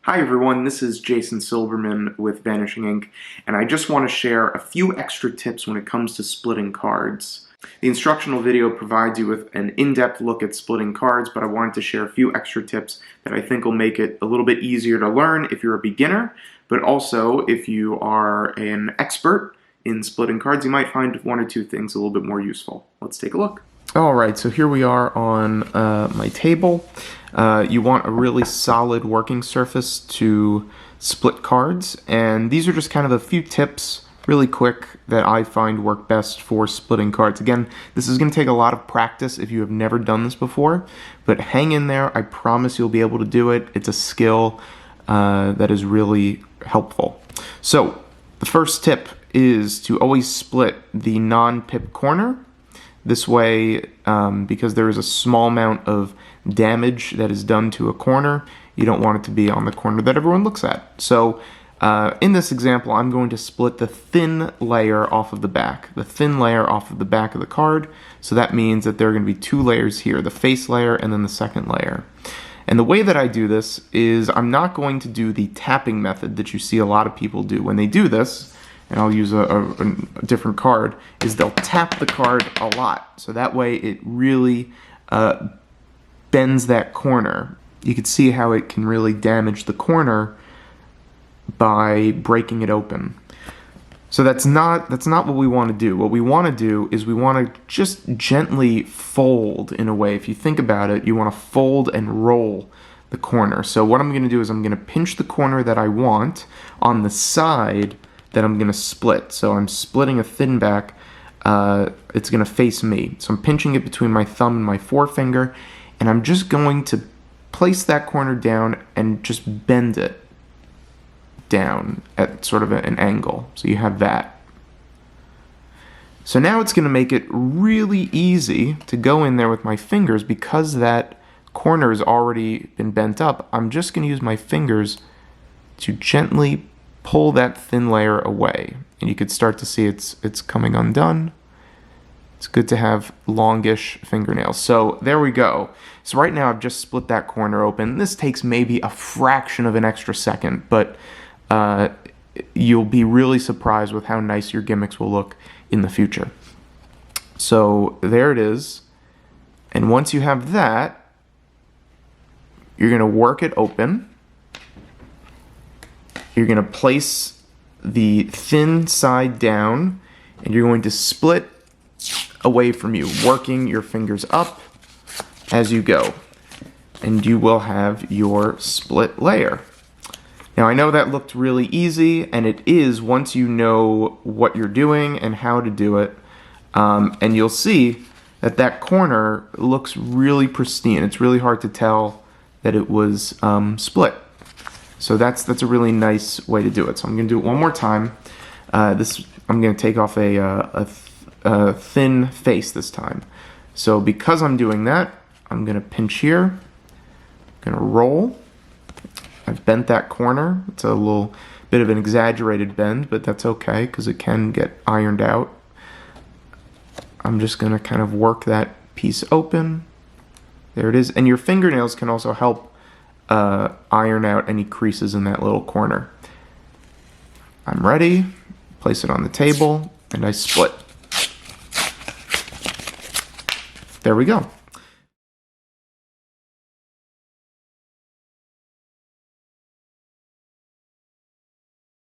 Hi everyone, this is Jason Silberman with Vanishing Inc., and I just want to share a few extra tips when it comes to splitting cards. The instructional video provides you with an in-depth look at splitting cards, but I wanted to share a few extra tips that I think will make it a little bit easier to learn if you're a beginner, but also if you are an expert in splitting cards, you might find one or two things a little bit more useful. Let's take a look. Alright, so here we are on my table. You want a really solid working surface to split cards, and these are just kind of a few tips, really quick, that I find work best for splitting cards. Again, this is going to take a lot of practice if you have never done this before, but hang in there. I promise you'll be able to do it. It's a skill that is really helpful. So, the first tip is to always split the non-pip corner. This way, because there is a small amount of damage that is done to a corner, you don't want it to be on the corner that everyone looks at. So, in this example, I'm going to split the thin layer off of the back. The thin layer off of the back of the card. So that means that there are going to be two layers here, the face layer and then the second layer. And the way that I do this is I'm not going to do the tapping method that you see a lot of people do. When they do this, and I'll use a different card, is they'll tap the card a lot. So that way it really bends that corner. You can see how it can really damage the corner by breaking it open. So that's not what we want to do. What we want to do is we want to just gently fold in a way. If you think about it, you want to fold and roll the corner. So what I'm going to do is I'm going to pinch the corner that I want on the side that I'm going to split. So I'm splitting a thin back. It's going to face me. So I'm pinching it between my thumb and my forefinger, and I'm just going to place that corner down and just bend it down at sort of an angle. So you have that. So now it's going to make it really easy to go in there with my fingers because that corner has already been bent up. I'm just going to use my fingers to gently pull that thin layer away, and you could start to see it's coming undone. It's good to have longish fingernails. So there we go. So right now I've just split that corner open. This takes maybe a fraction of an extra second, but you'll be really surprised with how nice your gimmicks will look in the future. So there it is. And once you have that, you're going to work it open. You're going to place the thin side down, and you're going to split away from you, working your fingers up as you go. And you will have your split layer. Now, I know that looked really easy, and it is once you know what you're doing and how to do it. And you'll see that that corner looks really pristine. It's really hard to tell that it was split. So that's a really nice way to do it. So I'm going to do it one more time. I'm going to take off a thin face this time. So because I'm doing that, I'm going to pinch here. I'm going to roll. I've bent that corner. It's a little bit of an exaggerated bend, but that's okay because it can get ironed out. I'm just going to kind of work that piece open. There it is. And your fingernails can also help iron out any creases in that little corner. I'm ready. Place it on the table, and I split. There we go.